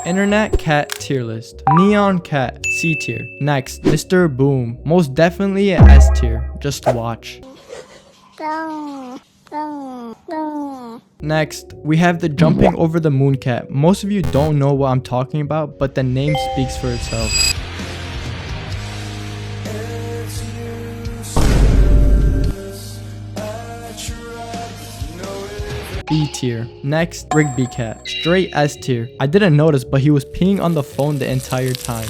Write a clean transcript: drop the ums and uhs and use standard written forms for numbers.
Internet cat tier list. Neon cat, C tier. Next, Mr. Boom. Most definitely a S tier. Just watch. Next, we have the jumping over the moon cat. Most of you don't know what I'm talking about, but the name speaks for itself. B tier. Next, Rigby cat. Straight S tier. I didn't notice, but he was peeing on the phone the entire time.